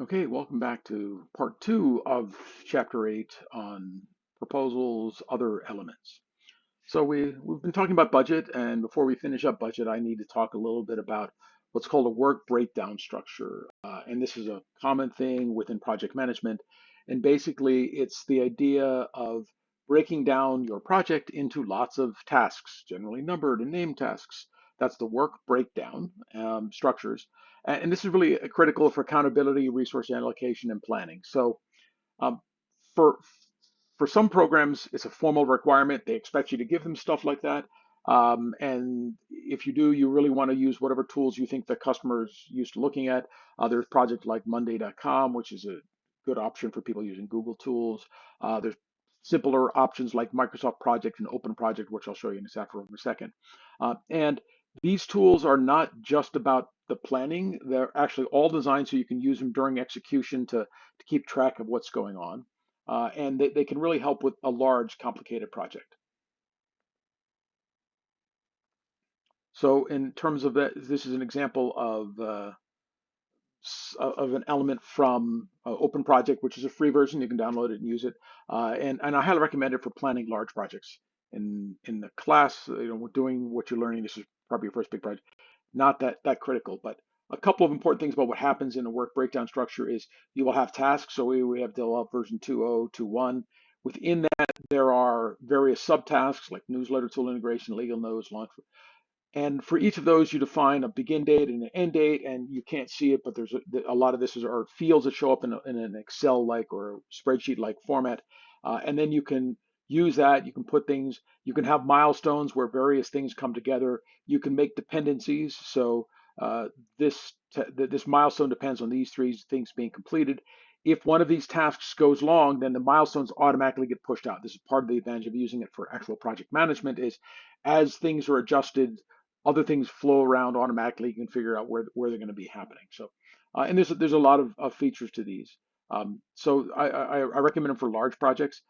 Okay, welcome back to part two of chapter eight on proposals, other elements. So we've been talking about budget, and before we finish up budget, I need to talk a little bit about what's called a work breakdown structure. And this is a common thing within project management. And basically, it's the idea of breaking down your project into lots of tasks, generally numbered and named tasks. That's the work breakdown structures. And this is really critical for accountability, resource allocation, and planning. So um, for for some programs, it's a formal requirement. They expect you to give them stuff like that. And if you do, you really want to use whatever tools you think the customer is used to looking at. There's projects like Monday.com, which is a good option for people using Google tools. There's simpler options like Microsoft Project and Open Project, which I'll show you in a second. And these tools are not just about the planning. They're actually all designed so you can use them during execution to keep track of what's going on. And they can really help with a large, complicated project. So in terms of that, this is an example of an element from Open Project, which is a free version. You can download it and use it. And I highly recommend it for planning large projects. In the class, doing what you're learning, this is probably your first big project. Not that critical, but a couple of important things about what happens in a work breakdown structure is you will have tasks. So we have developed version 2.0, 2.1. Within that, there are various subtasks like newsletter tool integration, legal notes, launch. And for each of those, you define a begin date and an end date, and you can't see it, but there's a lot of this are fields that show up in an Excel-like or spreadsheet-like format. And then you can use that. You can put things, you can have milestones where various things come together. You can make dependencies. So uh, this milestone depends on these three things being completed. If one of these tasks goes long, then the milestones automatically get pushed out. This is part of the advantage of using it for actual project management is as things are adjusted, other things flow around automatically. You can figure out where they're going to be happening. So, and there's a lot of features to these. So I recommend them for large projects.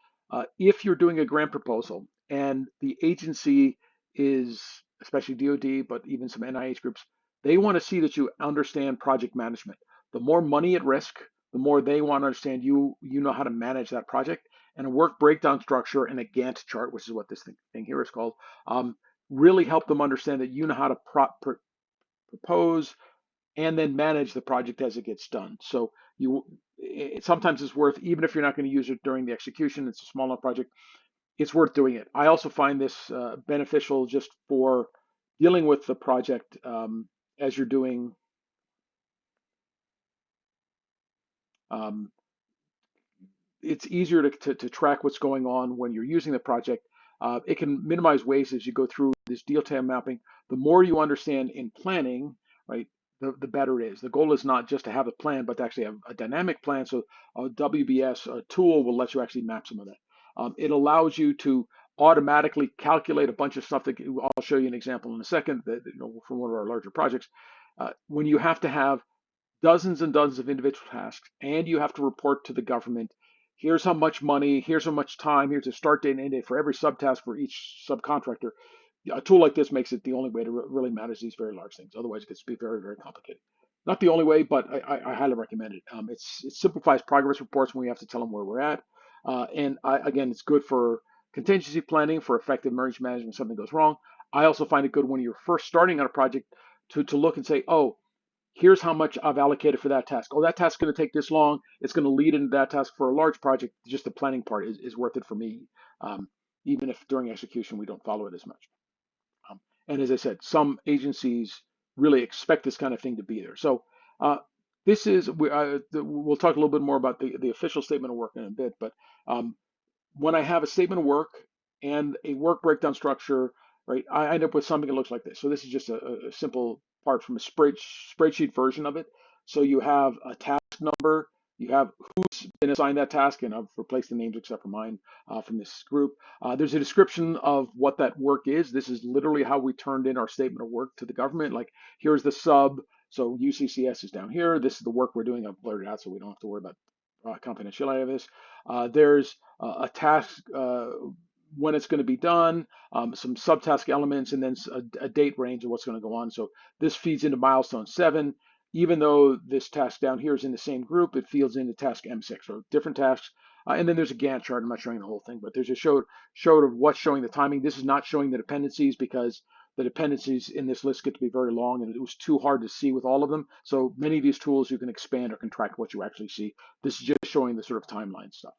If you're doing a grant proposal and the agency is, especially DoD, but even some NIH groups, they want to see that you understand project management. The more money at risk, the more they want to understand you know how to manage that project. And a work breakdown structure and a Gantt chart, which is what this thing here is called, um, really help them understand that you know how to propose and then manage the project as it gets done. So sometimes it's worth, even if you're not going to use it during the execution, it's a small enough project, it's worth doing it. I also find this beneficial just for dealing with the project as you're doing. Um, it's easier to track what's going on when you're using the project. It can minimize waste as you go through this detail mapping. The more you understand in planning, right, the better it is. The goal is not just to have a plan, but to actually have a dynamic plan. So a WBS tool will let you actually map some of that. It allows you to automatically calculate a bunch of stuff that I'll show you an example in a second that, from one of our larger projects. When you have to have dozens and dozens of individual tasks, and you have to report to the government. Here's how much money, here's how much time, here's a start date and end date for every subtask for each subcontractor. A tool like this makes it the only way to really manage these very large things. Otherwise, it gets to be very, very complicated. Not the only way, but I highly recommend it. It simplifies progress reports when we have to tell them where we're at. Again, it's good for contingency planning, for effective emergency management when something goes wrong. I also find it good when you're first starting on a project to look and say, oh, here's how much I've allocated for that task. Oh, that task's going to take this long. It's going to lead into that task for a large project. Just the planning part is worth it for me, um, even if during execution we don't follow it as much. And as I said, some agencies really expect this kind of thing to be there. So this is, we'll talk a little bit more about the official statement of work in a bit, but um, when I have a statement of work and a work breakdown structure, right, I end up with something that looks like this. So this is just a simple part from a spreadsheet version of it. So you have a task number, you have who's been assigned that task, and I've replaced the names except for mine from this group. There's a description of what that work is. This is literally how we turned in our statement of work to the government. Like, here's the sub. So UCCS is down here. This is the work we're doing. I've blurred it out so we don't have to worry about confidentiality of this. There's a task when it's going to be done, some subtask elements, and then a date range of what's going to go on. So this feeds into milestone 7. even though this task down here is in the same group, it feeds into task M6, so different tasks. And then there's a Gantt chart. I'm not showing the whole thing, but there's a showed of what's showing the timing. This is not showing the dependencies because the dependencies in this list get to be very long and it was too hard to see with all of them. So many of these tools you can expand or contract what you actually see. This is just showing the sort of timeline stuff.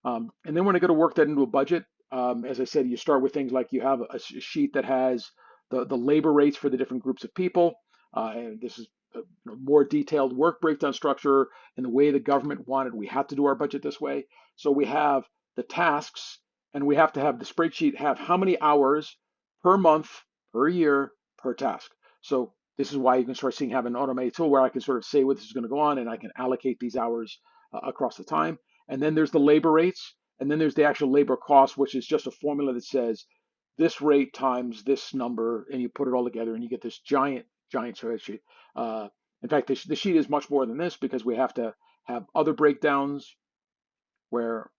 And then when I go to work that into a budget, as I said, you start with things like you have a sheet that has the labor rates for the different groups of people. And this is a more detailed work breakdown structure and the way the government wanted. We have to do our budget this way. So we have the tasks, and we have to have the spreadsheet have how many hours per month, per year, per task. So this is why you can start seeing have an automated tool where I can sort of say what this is going to go on, and I can allocate these hours across the time. And then there's the labor rates, and then there's the actual labor cost, which is just a formula that says this rate times this number, and you put it all together, and you get this giant spreadsheet. Uh, in fact, the sheet is much more than this because we have to have other breakdowns where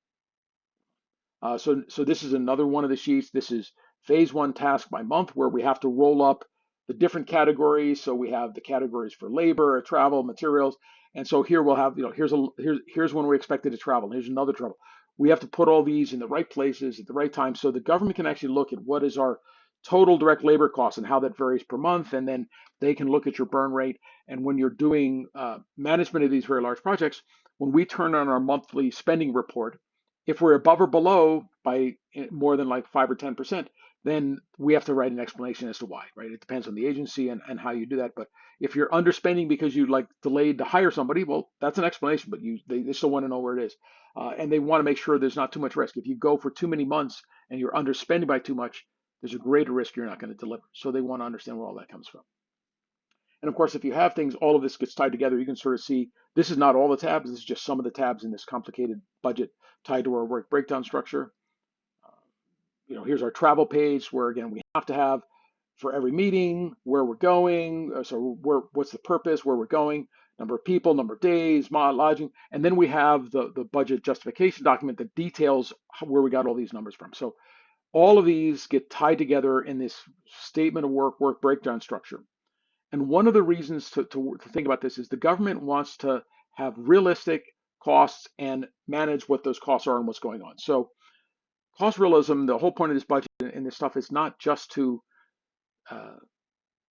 so this is another one of the sheets. This is phase one task by month where we have to roll up the different categories. So we have the categories for labor, travel, materials. And so here we'll have, here's when we expected to travel. Here's another travel. We have to put all these in the right places at the right time so the government can actually look at what is our total direct labor costs and how that varies per month. And then they can look at your burn rate. And when you're doing management of these very large projects, when we turn on our monthly spending report, if we're above or below by more than like 5 or 10%, then we have to write an explanation as to why, right? It depends on the agency and how you do that. But if you're underspending because you like delayed to hire somebody, well, that's an explanation, but they still want to know where it is. And they want to make sure there's not too much risk. If you go for too many months and you're underspending by too much, there's a greater risk you're not going to deliver. So they want to understand where all that comes from. And of course, if you have things, all of this gets tied together. You can sort of see this is not all the tabs. This is just some of the tabs in this complicated budget tied to our work breakdown structure. Here's our travel page where again we have to have for every meeting where we're going. So what's the purpose, where we're going, number of people, number of days, lodging, and then we have the budget justification document that details where we got all these numbers from. So all of these get tied together in this statement of work breakdown structure. And one of the reasons to think about this is the government wants to have realistic costs and manage what those costs are and what's going on. So cost realism, the whole point of this budget and this stuff is not just to uh,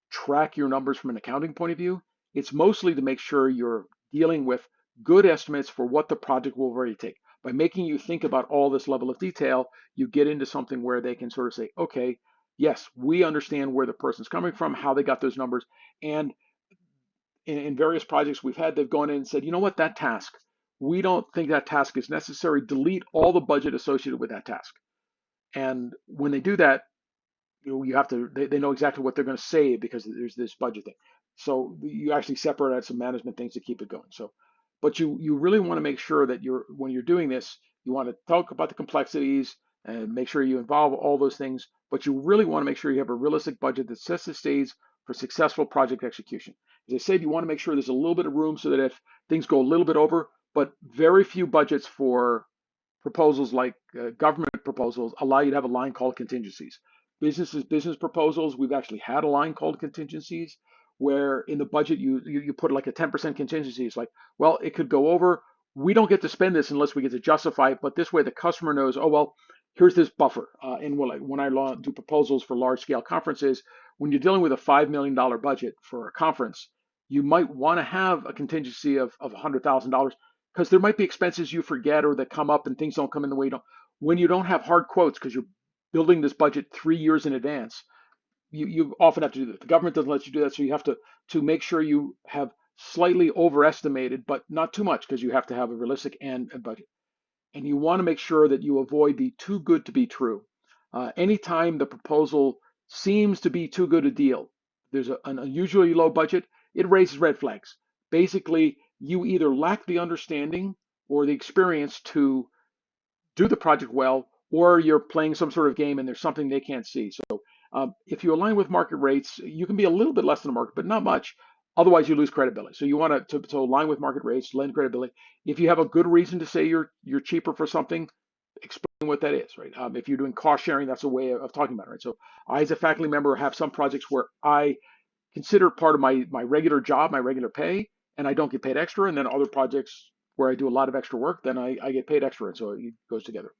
track your numbers from an accounting point of view. It's mostly to make sure you're dealing with good estimates for what the project will really take. By making you think about all this level of detail, you get into something where they can sort of say, okay, yes, we understand where the person's coming from, how they got those numbers. And in various projects we've had, they've gone in and said, you know what, that task, we don't think that task is necessary. Delete all the budget associated with that task. And when they do that, you have to they know exactly what they're going to save because there's this budget thing. So you actually separate out some management things to keep it going. So, but you really want to make sure that when you're doing this, you want to talk about the complexities and make sure you involve all those things. But you really want to make sure you have a realistic budget that sets the stage for successful project execution. As I said, you want to make sure there's a little bit of room so that if things go a little bit over, but very few budgets for proposals like government proposals allow you to have a line called contingencies. Business proposals, we've actually had a line called contingencies where in the budget you put like a 10% contingency. It's like, well, it could go over. We don't get to spend this unless we get to justify it, but this way the customer knows, oh, well, here's this buffer. And when I do proposals for large scale conferences, when you're dealing with a $5 million budget for a conference, you might want to have a contingency of $100,000 because there might be expenses you forget or that come up and things don't come in the way you don't. When you don't have hard quotes because you're building this budget 3 years in advance, you often have to do that. The government doesn't let you do that, so you have to make sure you have slightly overestimated, but not too much because you have to have a realistic and budget. And you want to make sure that you avoid the too good to be true. Anytime the proposal seems to be too good a deal, there's an unusually low budget, it raises red flags. Basically, you either lack the understanding or the experience to do the project well, or you're playing some sort of game and there's something they can't see. So if you align with market rates, you can be a little bit less than the market, but not much. Otherwise, you lose credibility. So you want to align with market rates, lend credibility. If you have a good reason to say you're cheaper for something, explain what that is, right? If you're doing cost sharing, that's a way of talking about it, right? So I, as a faculty member, have some projects where I consider part of my regular job, my regular pay, and I don't get paid extra. And then other projects where I do a lot of extra work, then I get paid extra, and so it goes together.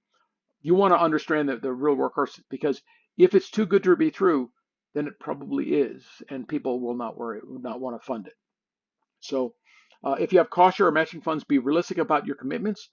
You want to understand the real workhorse, because if it's too good to be true, then it probably is, and people will not want to fund it. So, if you have cost share or matching funds, be realistic about your commitments.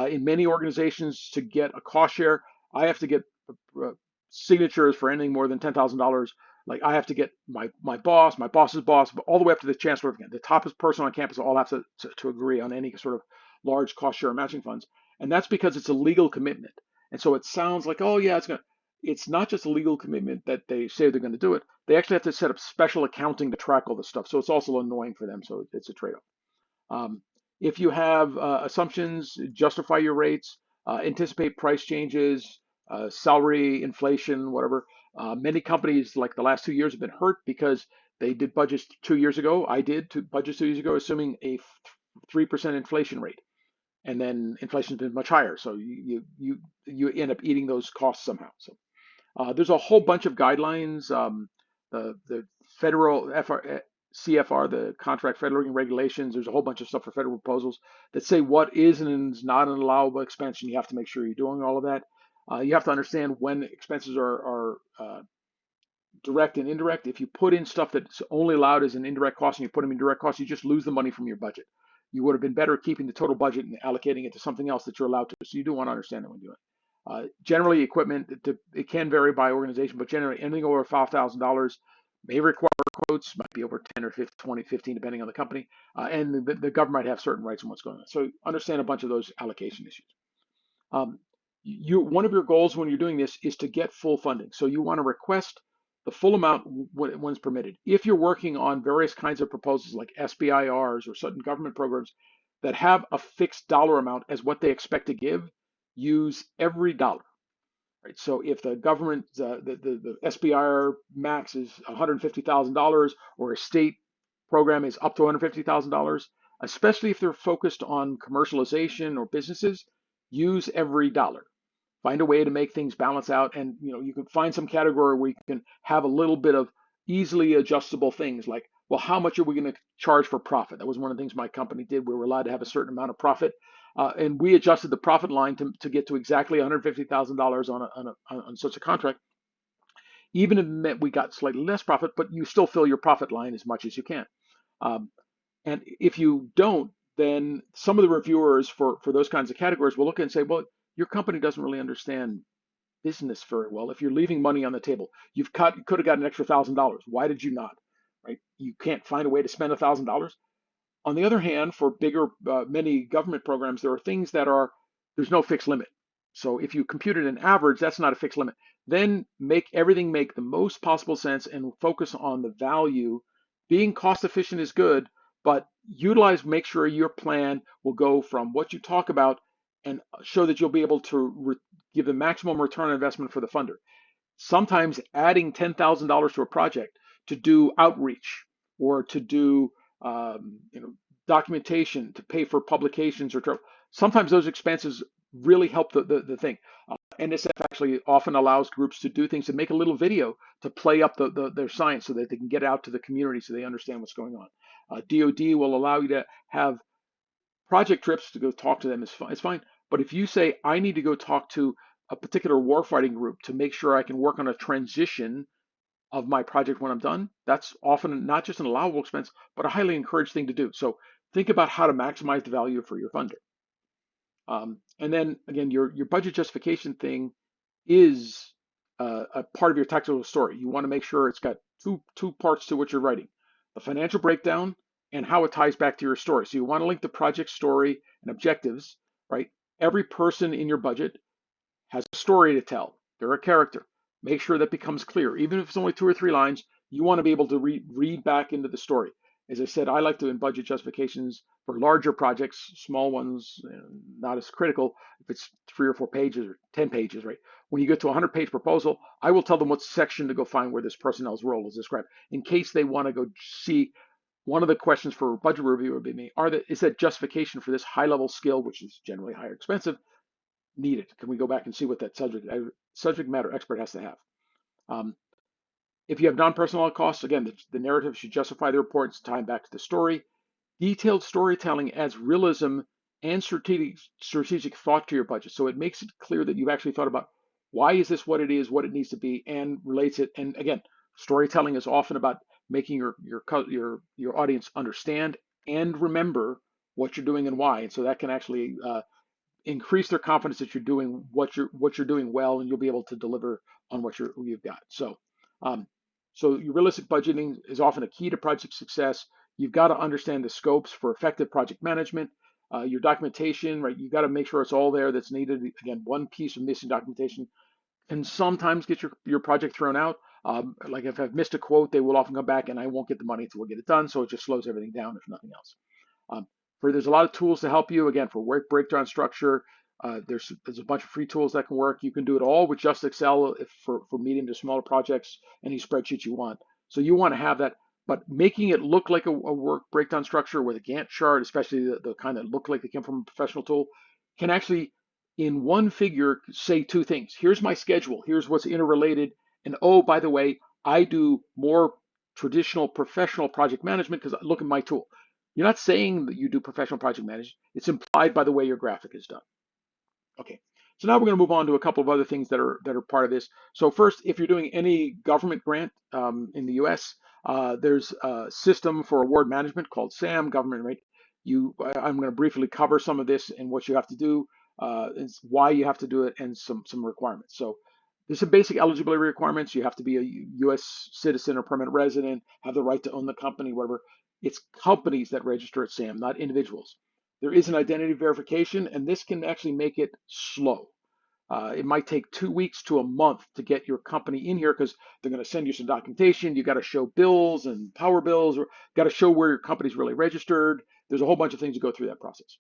In many organizations, to get a cost share, I have to get uh, signatures for anything more than $10,000. Like I have to get my boss, my boss's boss, all the way up to the chancellor. The top person on campus all have to agree on any sort of large cost share or matching funds, and that's because it's a legal commitment. And so it sounds like, oh yeah, it's gonna. It's not just a legal commitment that they say they're going to do it. They actually have to set up special accounting to track all this stuff. So it's also annoying for them. So it's a trade-off. Um, if you have assumptions, justify your rates, anticipate price changes, salary inflation, whatever. Many companies, like the last 2 years, have been hurt because they did budgets 2 years ago. I did budgets 2 years ago, assuming a 3% inflation rate, and then inflation's been much higher. So you end up eating those costs somehow. So there's a whole bunch of guidelines. The federal CFR, the contract federal regulations, there's a whole bunch of stuff for federal proposals that say what is and is not an allowable expense, and you have to make sure you're doing all of that. You have to understand when expenses are direct and indirect. If you put in stuff that's only allowed as an indirect cost and you put them in direct costs, you just lose the money from your budget. You would have been better keeping the total budget and allocating it to something else that you're allowed to. So you do want to understand that when doing it. Generally, equipment, it can vary by organization, but generally anything over $5,000 may require quotes, might be over 10 or 15, 20, 15, depending on the company. And the government might have certain rights on what's going on. So understand a bunch of those allocation issues. Um, one of your goals when you're doing this is to get full funding. So you want to request the full amount when it's permitted. If you're working on various kinds of proposals like SBIRs or certain government programs that have a fixed dollar amount as what they expect to give, use every dollar. Right. So if the government, the SBIR max is $150,000, or a state program is up to $150,000, especially if they're focused on commercialization or businesses, use every dollar. Find a way to make things balance out, and you can find some category where you can have a little bit of easily adjustable things, like, well, how much are we going to charge for profit? That was one of the things my company did. We were allowed to have a certain amount of profit, and we adjusted the profit line to get to exactly $150,000 on such a contract. Even if it meant we got slightly less profit, but you still fill your profit line as much as you can. Um, and if you don't, then some of the reviewers for those kinds of categories will look at and say, well, your company doesn't really understand business very well. If you're leaving money on the table, you could have got an extra $1,000. Why did you not? Right? You can't find a way to spend $1,000. On the other hand, for bigger, many government programs, there are things that there's no fixed limit. So if you compute it an average, that's not a fixed limit. Then make everything make the most possible sense and focus on the value. Being cost efficient is good, but make sure your plan will go from what you talk about and show that you'll be able to give the maximum return on investment for the funder. Sometimes adding $10,000 to a project to do outreach or to do documentation, to pay for publications or sometimes those expenses really help the thing. NSF actually often allows groups to do things, to make a little video to play up their science so that they can get out to the community so they understand what's going on. DoD will allow you to have project trips to go talk to them. It's fine. But if you say, I need to go talk to a particular warfighting group to make sure I can work on a transition of my project when I'm done, that's often not just an allowable expense, but a highly encouraged thing to do. So think about how to maximize the value for your funder. And then again, your budget justification thing is a part of your tactical story. You want to make sure it's got two parts to what you're writing: the financial breakdown and how it ties back to your story. So you want to link the project story and objectives, right? Every person in your budget has a story to tell. They're a character. Make sure that becomes clear. Even if it's only 2 or 3 lines, you want to be able to read back into the story. As I said, I like to in budget justifications for larger projects, small ones, not as critical. If it's 3 or 4 pages or 10 pages, right? When you get to a 100-page proposal, I will tell them what section to go find where this personnel's role is described, in case they want to go see. One of the questions for budget review would be me, is that justification for this high-level skill, which is generally higher expensive, needed? Can we go back and see what that subject matter expert has to have? Um, If you have non-personnel costs, again, the narrative should justify the reports, tying back to the story. Detailed storytelling adds realism and strategic thought to your budget. So it makes it clear that you've actually thought about why is this what it is, what it needs to be, and relates it. And again, storytelling is often about making your audience understand and remember what you're doing and why. And so that can actually increase their confidence that you're doing what you're doing well, and you'll be able to deliver on you've got. Um, so your realistic budgeting is often a key to project success. You've got to understand the scopes for effective project management. Your documentation, right? You've got to make sure it's all there that's needed. Again, one piece of missing documentation can sometimes get your project thrown out. Like if I've missed a quote, they will often come back and I won't get the money until we get it done. So it just slows everything down, if nothing else. Um, there's a lot of tools to help you. Again, for work breakdown structure, there's a bunch of free tools that can work. You can do it all with just Excel for medium to smaller projects, any spreadsheet you want. So you want to have that, but making it look like a work breakdown structure with a Gantt chart, especially the kind that look like they came from a professional tool, can actually in one figure say two things. Here's my schedule. Here's what's interrelated. And oh, by the way, I do more traditional professional project management because look at my tool. You're not saying that you do professional project management. It's implied by the way your graphic is done. Okay. So now we're going to move on to a couple of other things that are part of this. So first, if you're doing any government grant in the U.S., there's a system for award management called SAM, government rate. I'm going to briefly cover some of this and what you have to do, why you have to do it, and some requirements. So there's some basic eligibility requirements. You have to be a U.S. citizen or permanent resident, have the right to own the company, whatever. It's companies that register at SAM, not individuals. There is an identity verification, and this can actually make it slow. It might take 2 weeks to a month to get your company in here because they're going to send you some documentation. You got to show bills and power bills, or got to show where your company's really registered. There's a whole bunch of things to go through that process.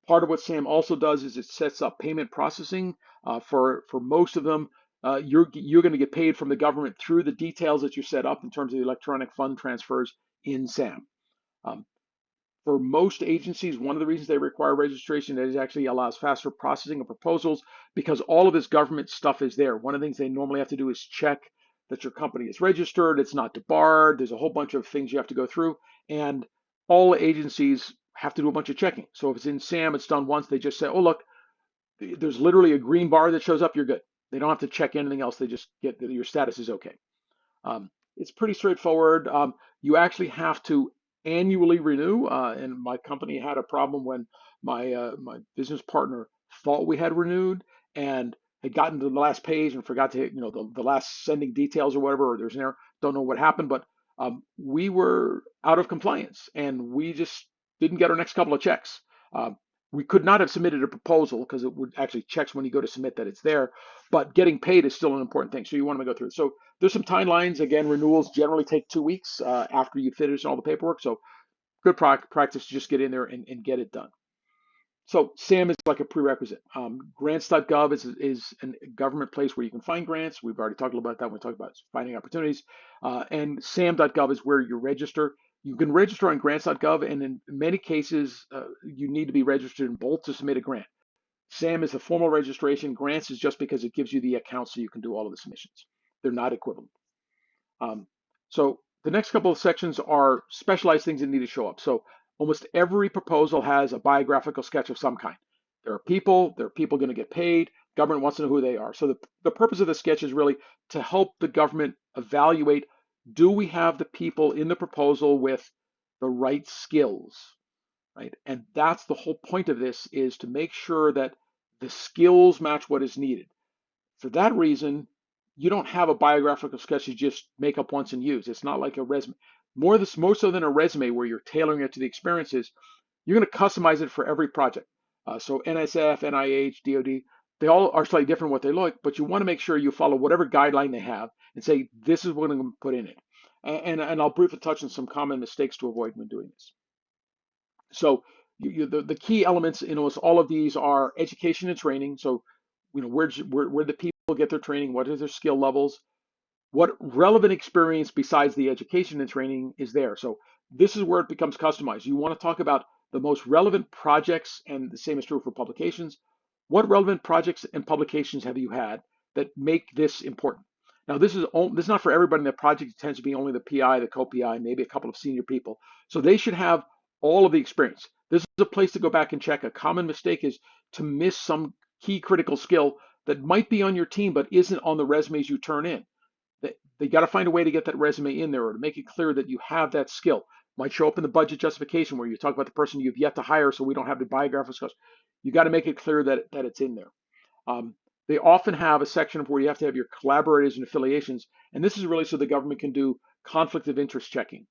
Part of what SAM also does is it sets up payment processing for most of them. You're going to get paid from the government through the details that you set up in terms of the electronic fund transfers in SAM. Um, for most agencies, one of the reasons they require registration is actually allows faster processing of proposals because all of this government stuff is there. One of the things they normally have to do is check that your company is registered, it's not debarred. There's a whole bunch of things you have to go through, and all agencies have to do a bunch of checking. So if it's in SAM, it's done once. They just say, "Oh, look, there's literally a green bar that shows up. You're good." They don't have to check anything else. They just get that your status is okay. It's pretty straightforward. You actually have to annually renew, and my company had a problem when my business partner thought we had renewed and had gotten to the last page and forgot to hit, the last sending details or whatever, or there's an error. Don't know what happened, but we were out of compliance and we just didn't get our next couple of checks. We could not have submitted a proposal because it would actually checks when you go to submit that it's there, but getting paid is still an important thing. So you want to go through. So there's some timelines. Again, renewals generally take 2 weeks after you finish all the paperwork. So good practice to just get in there and get it done. So SAM is like a prerequisite. Grants.gov is a government place where you can find grants. We've already talked about that when we talked about finding opportunities. And SAM.gov is where you register. You can register on grants.gov, and in many cases, you need to be registered in both to submit a grant. SAM is a formal registration. Grants is just because it gives you the account so you can do all of the submissions. They're not equivalent. Um, so the next couple of sections are specialized things that need to show up. So almost every proposal has a biographical sketch of some kind. There are people going to get paid. Government wants to know who they are. So the purpose of the sketch is really to help the government evaluate, do we have the people in the proposal with the right skills, right? And that's the whole point of this, is to make sure that the skills match what is needed. For that reason, you don't have a biographical sketch you just make up once and use. It's not like a resume. More so than a resume where you're tailoring it to the experiences, you're going to customize it for every project. So NSF, NIH, DoD, they all are slightly different what they look, but you want to make sure you follow whatever guideline they have and say, this is what I'm going to put in it. And I'll briefly touch on some common mistakes to avoid when doing this. So the key elements in almost all of these are education and training. So, where the people get their training, what are their skill levels, what relevant experience besides the education and training is there. So this is where it becomes customized. You want to talk about the most relevant projects, and the same is true for publications. What relevant projects and publications have you had that make this important? Now, this is not for everybody in the project. It tends to be only the PI, the co-PI, maybe a couple of senior people. So they should have all of the experience. This is a place to go back and check. A common mistake is to miss some key critical skill that might be on your team but isn't on the resumes you turn in. They got to find a way to get that resume in there or to make it clear that you have that skill. Might show up in the budget justification where you talk about the person you've yet to hire, so we don't have the biographical skills. You got to make it clear that it's in there. Um, they often have a section where you have to have your collaborators and affiliations, and this is really so the government can do conflict of interest checking.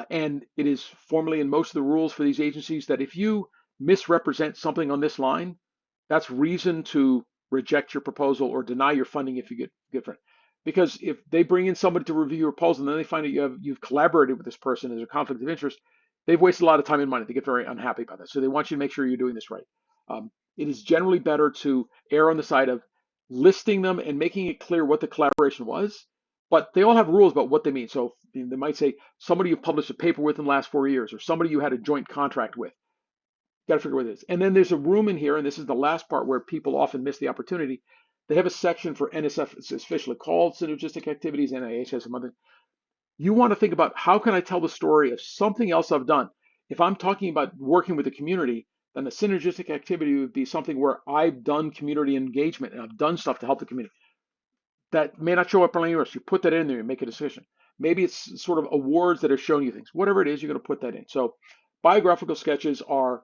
And it is formally in most of the rules for these agencies that if you misrepresent something on this line, that's reason to reject your proposal or deny your funding if you get different. Because if they bring in somebody to review your proposal and then they find that you've collaborated with this person and there's a conflict of interest, they've wasted a lot of time and money. They get very unhappy about that. So they want you to make sure you're doing this right. It is generally better to err on the side of listing them and making it clear what the collaboration was, but they all have rules about what they mean. So they might say somebody you've published a paper with in the last 4 years, or somebody you had a joint contract with. Got to figure what it is. And then there's a room in here, and this is the last part where people often miss the opportunity. They have a section for NSF, it's officially called synergistic activities. NIH has some other. You want to think about how can I tell the story of something else I've done? If I'm talking about working with the community, then a synergistic activity would be something where I've done community engagement and I've done stuff to help the community. That may not show up on your list. You put that in there and make a decision. Maybe it's sort of awards that are showing you things. Whatever it is, you're going to put that in. So biographical sketches are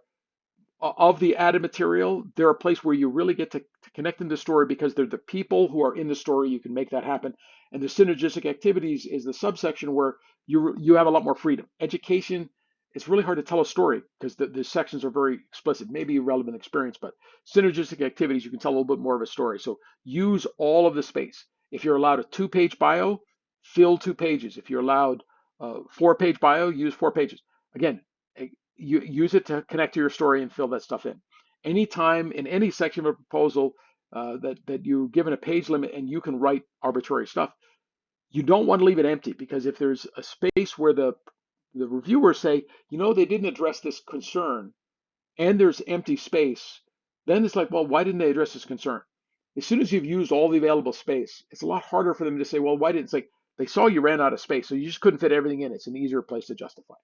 of the added material. They're a place where you really get to connect in the story because they're the people who are in the story. You can make that happen. And the synergistic activities is the subsection where you have a lot more freedom. Education, it's really hard to tell a story because the sections are very explicit, maybe relevant experience, but synergistic activities, you can tell a little bit more of a story. So use all of the space. If you're allowed a 2-page bio, fill 2 pages. If you're allowed a 4-page bio, use 4 pages. Again, you use it to connect to your story and fill that stuff in. Anytime in any section of a proposal that you're given a page limit and you can write arbitrary stuff, you don't want to leave it empty because if there's a space where the reviewers say, they didn't address this concern and there's empty space, then it's like, well, why didn't they address this concern? As soon as you've used all the available space, it's a lot harder for them to say, well, why didn't it's like they saw you ran out of space, so you just couldn't fit everything in. It's an easier place to justify.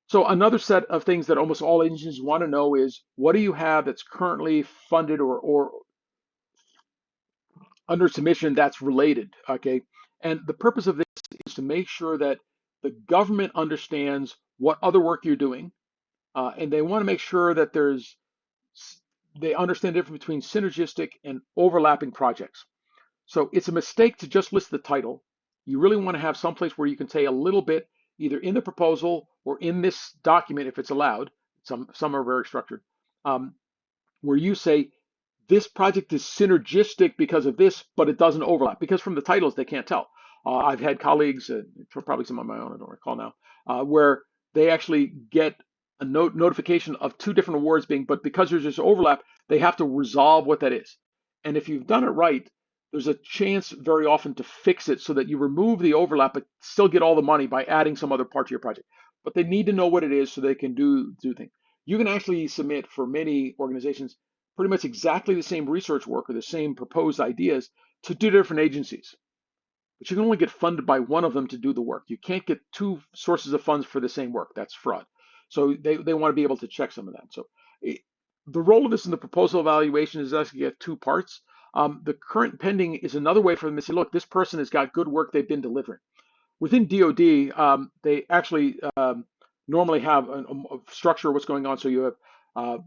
So another set of things that almost all agencies want to know is what do you have that's currently funded or under submission that's related, okay? And the purpose of this is to make sure that the government understands what other work you're doing, and they want to make sure that they understand the difference between synergistic and overlapping projects. So it's a mistake to just list the title. You really want to have some place where you can say a little bit, either in the proposal or in this document, if it's allowed. Some are very structured, um, where you say this project is synergistic because of this, but it doesn't overlap because from the titles they can't tell. I've had colleagues, probably some of my own, I don't recall now, where they actually get a notification of 2 different awards but because there's this overlap, they have to resolve what that is. And if you've done it right, there's a chance very often to fix it so that you remove the overlap but still get all the money by adding some other part to your project. But they need to know what it is so they can do things. You can actually submit for many organizations pretty much exactly the same research work or the same proposed ideas to 2 different agencies. But you can only get funded by one of them to do the work. You can't get 2 sources of funds for the same work. That's fraud. So they want to be able to check some of that. So the role of this in the proposal evaluation is actually get 2 parts. The current pending is another way for them to say, look, this person has got good work they've been delivering. Within DoD, they actually normally have a structure of what's going on. So you have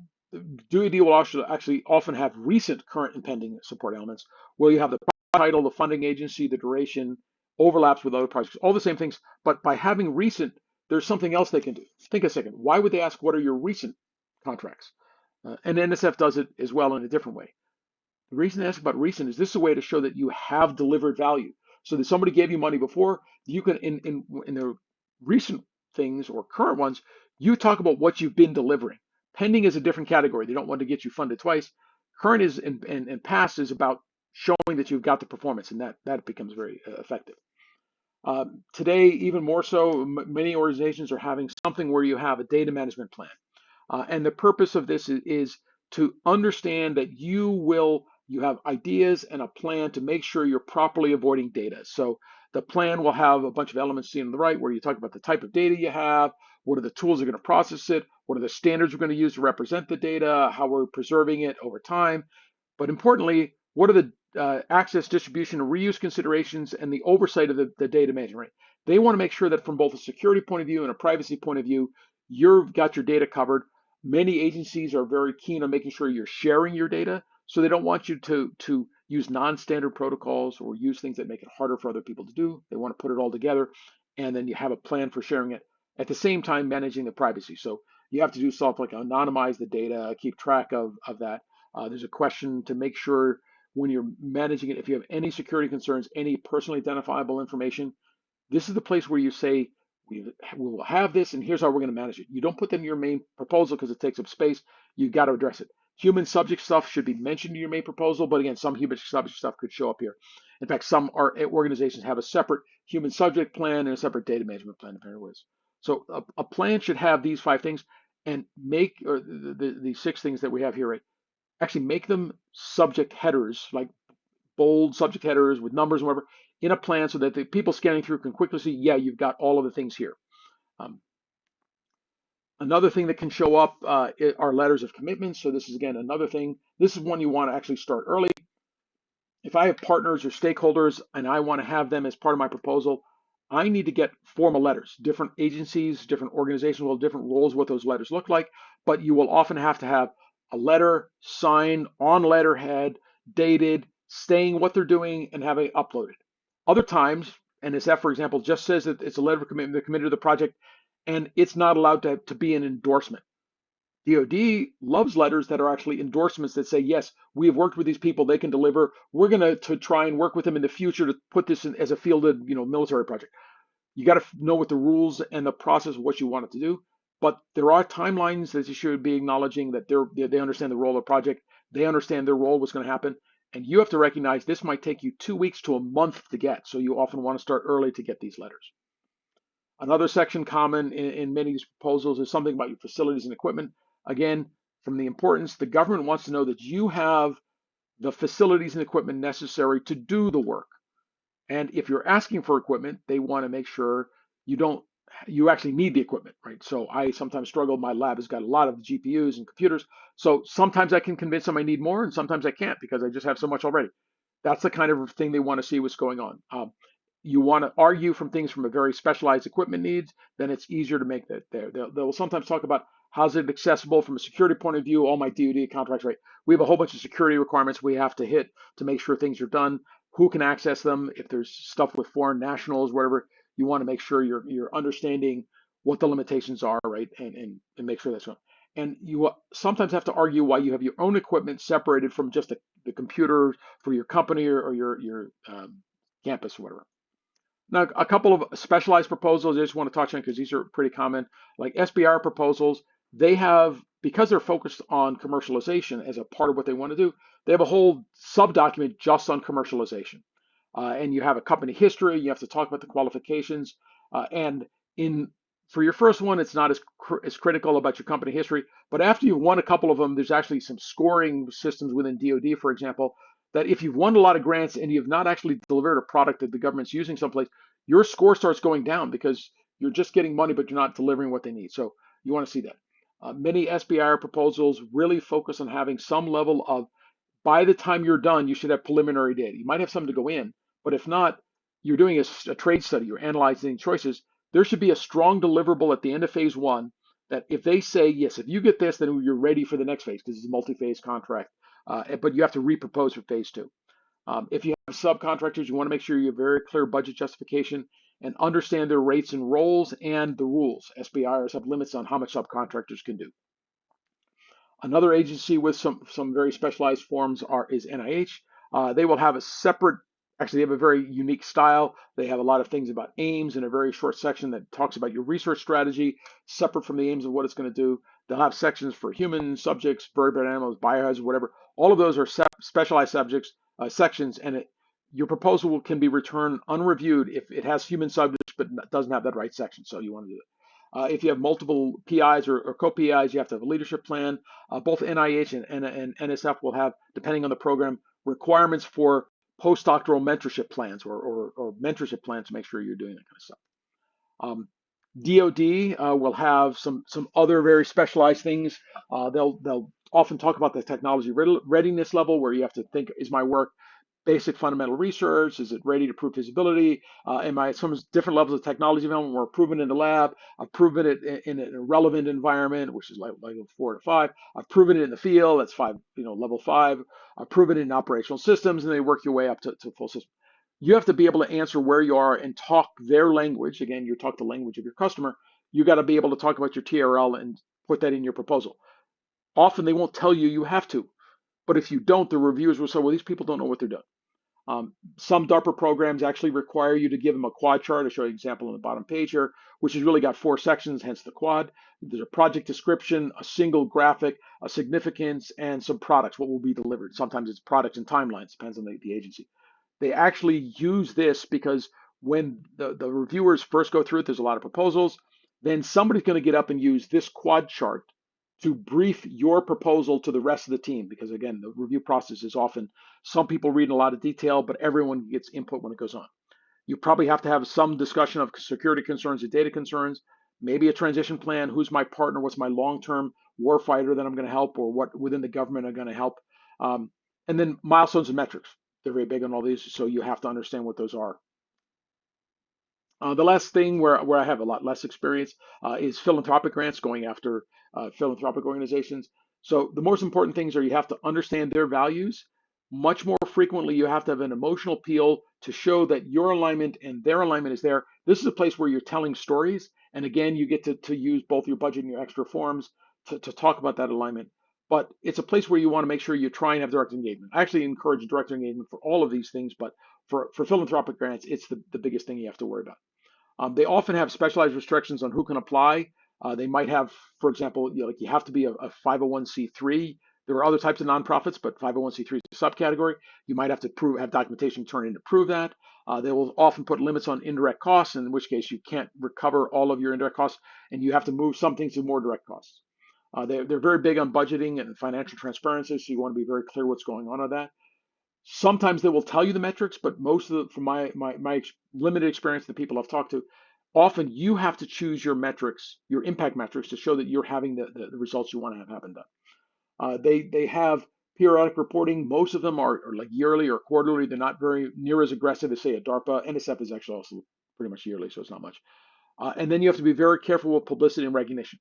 DoD will actually often have recent, current, and pending support elements where you have the title, the funding agency, the duration, overlaps with other projects, all the same things. But by having recent, there's something else they can do. Think a second. Why would they ask what are your recent contracts? And NSF does it as well in a different way. The reason they ask about recent is this is a way to show that you have delivered value. So that somebody gave you money before, you can in the recent things or current ones, you talk about what you've been delivering. Pending is a different category. They don't want to get you funded twice. Current is and past is about showing that you've got the performance, and that becomes very effective. Today, even more so, many organizations are having something where you have a data management plan. And the purpose of this is to understand that you will you have ideas and a plan to make sure you're properly avoiding data. So the plan will have a bunch of elements seen on the right where you talk about the type of data you have, what are the tools that are going to process it, what are the standards we're going to use to represent the data, how we're preserving it over time. But importantly, what are the access, distribution, and reuse considerations and the oversight of the data management? Right? They want to make sure that from both a security point of view and a privacy point of view, you've got your data covered. Many agencies are very keen on making sure you're sharing your data, so they don't want you to use non-standard protocols or use things that make it harder for other people to do. They want to put it all together, and then you have a plan for sharing it. At the same time, managing the privacy. So you have to do stuff like anonymize the data, keep track of that. There's a question to make sure when you're managing it, if you have any security concerns, any personally identifiable information, this is the place where you say, we will have this, and here's how we're going to manage it. You don't put that in your main proposal because it takes up space. You've got to address it. Human subject stuff should be mentioned in your main proposal, but again, some human subject stuff could show up here. In fact, some organizations have a separate human subject plan and a separate data management plan, depending on what it is. So a plan should have these 5 things and make, or the 6 things that we have here, right? Actually make them subject headers, like bold subject headers with numbers and whatever, in a plan so that the people scanning through can quickly see, yeah, you've got all of the things here. Um, Another thing that can show up are letters of commitment. So this is, again, another thing. This is one you want to actually start early. If I have partners or stakeholders and I want to have them as part of my proposal, I need to get formal letters. Different agencies, different organizations will have different roles, what those letters look like, but you will often have to have a letter signed on letterhead, dated, saying what they're doing and having it uploaded. Other times, NSF, for example, just says that it's a letter of commitment, they're committed to the project, and it's not allowed to be an endorsement. DoD loves letters that are actually endorsements that say, yes, we have worked with these people, they can deliver. We're going to try and work with them in the future to put this in as a fielded, military project. You got to know what the rules and the process of what you want it to do. But there are timelines that you should be acknowledging that they understand the role of the project. They understand their role, what's going to happen. And you have to recognize this might take you 2 weeks to a month to get. So you often want to start early to get these letters. Another section common in many of these proposals is something about your facilities and equipment. Again, from the importance, the government wants to know that you have the facilities and equipment necessary to do the work. And if you're asking for equipment, they want to make sure you actually need the equipment, right? So I sometimes struggle. My lab has got a lot of GPUs and computers. So sometimes I can convince them I need more, and sometimes I can't because I just have so much already. That's the kind of thing they want to see what's going on. You want to argue from things from a very specialized equipment needs, then it's easier to make that there. They'll sometimes talk about how's it accessible from a security point of view. All my DoD contracts, right? We have a whole bunch of security requirements we have to hit to make sure things are done. Who can access them? If there's stuff with foreign nationals, whatever, you want to make sure you're understanding what the limitations are, right? And make sure that's going. And you sometimes have to argue why you have your own equipment separated from just the computer for your company or your campus or whatever. Now, a couple of specialized proposals I just want to touch on because these are pretty common, like SBR proposals. They have, because they're focused on commercialization as a part of what they want to do, they have a whole sub-document just on commercialization. And you have a company history, you have to talk about the qualifications. And in for your first one, it's not as critical about your company history. But after you've won a couple of them, there's actually some scoring systems within DoD, for example, that if you've won a lot of grants and you've not actually delivered a product that the government's using someplace, your score starts going down because you're just getting money, but you're not delivering what they need. So you want to see that. Many SBIR proposals really focus on having some level of, by the time you're done, you should have preliminary data. You might have something to go in, but if not, you're doing a trade study, you're analyzing choices. There should be a strong deliverable at the end of phase one that if they say, yes, if you get this, then you're ready for the next phase because it's a multi-phase contract. But you have to repropose for phase two. If you have subcontractors, you want to make sure you have very clear budget justification and understand their rates and roles and the rules. SBIRs have limits on how much subcontractors can do. Another agency with some very specialized forms is NIH. They will have a separate, actually, they have a very unique style. They have a lot of things about aims in a very short section that talks about your research strategy, separate from the aims of what it's going to do. They'll have sections for human subjects, vertebrate animals, biohazards, whatever. All of those are specialized subjects, sections, and your proposal can be returned unreviewed if it has human subjects but doesn't have that right section. So you want to do it. If you have multiple PIs or co-PIs, you have to have a leadership plan. Both NIH and NSF will have, depending on the program, requirements for postdoctoral mentorship plans or mentorship plans to make sure you're doing that kind of stuff. Um, DoD will have some other very specialized things. They'll often talk about the technology readiness level, where you have to think: is my work basic fundamental research? Is it ready to prove feasibility? Am I at some different levels of technology development where I've proven in the lab? I've proven it in a relevant environment, which is like level 4 to 5. I've proven it in the field. That's five, level 5. I've proven it in operational systems, and they work your way up to full system. You have to be able to answer where you are and talk their language. Again, you talk the language of your customer. You got to be able to talk about your TRL and put that in your proposal. Often they won't tell you you have to, but if you don't, the reviewers will say, well, these people don't know what they're doing. Some DARPA programs actually require you to give them a quad chart. I show you an example on the bottom page here, which has really got 4 sections, hence the quad. There's a project description, a single graphic, a significance, and some products, what will be delivered. Sometimes it's products and timelines, depends on the agency. They actually use this because when the reviewers first go through it, there's a lot of proposals. Then somebody's going to get up and use this quad chart to brief your proposal to the rest of the team. Because again, the review process is often some people read in a lot of detail, but everyone gets input when it goes on. You probably have to have some discussion of security concerns and data concerns, maybe a transition plan. Who's my partner? What's my long-term warfighter that I'm going to help, or what within the government I'm going to help? And then milestones and metrics. They're very big on all these, so you have to understand what those are. The last thing where I have a lot less experience is philanthropic grants, going after philanthropic organizations. So the most important things are you have to understand their values. Much more frequently, you have to have an emotional appeal to show that your alignment and their alignment is there. This is a place where you're telling stories. And again, you get to use both your budget and your extra forms to talk about that alignment. But it's a place where you want to make sure you try and have direct engagement. I actually encourage direct engagement for all of these things, but for philanthropic grants, it's the biggest thing you have to worry about. They often have specialized restrictions on who can apply. They might have, for example, like you have to be a 501c3. There are other types of nonprofits, but 501c3 is a subcategory. You might have to have documentation turned in to prove that. They will often put limits on indirect costs, in which case you can't recover all of your indirect costs, and you have to move some things to more direct costs. They're very big on budgeting and financial transparency, so you want to be very clear what's going on with that. Sometimes they will tell you the metrics, but most of the, from my limited experience, the people I've talked to, often you have to choose your metrics, your impact metrics, to show that you're having the results you want to have happen done. They have periodic reporting. Most of them are like yearly or quarterly. They're not very near as aggressive as say a DARPA. NSF is actually also pretty much yearly, so it's not much. And then you have to be very careful with publicity and recognition.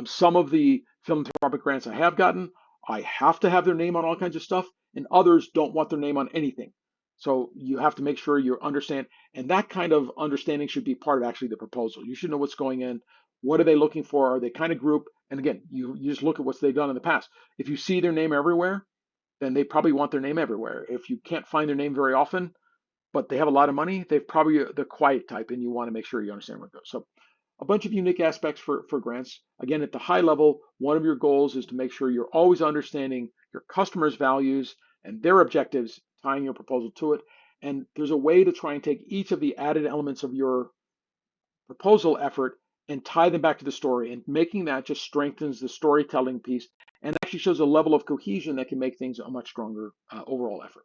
Some of the philanthropic grants I have gotten, I have to have their name on all kinds of stuff, and others don't want their name on anything. So you have to make sure you understand, and that kind of understanding should be part of actually the proposal. You should know what's going in. What are they looking for? Are they kind of group? And again, you just look at what they've done in the past. If you see their name everywhere, then they probably want their name everywhere. If you can't find their name very often, but they have a lot of money, they've probably the quiet type, and you want to make sure you understand where it goes. So a bunch of unique aspects for grants. Again, at the high level, one of your goals is to make sure you're always understanding your customers' values and their objectives, tying your proposal to it. And there's a way to try and take each of the added elements of your proposal effort and tie them back to the story. And making that just strengthens the storytelling piece and actually shows a level of cohesion that can make things a much stronger overall effort.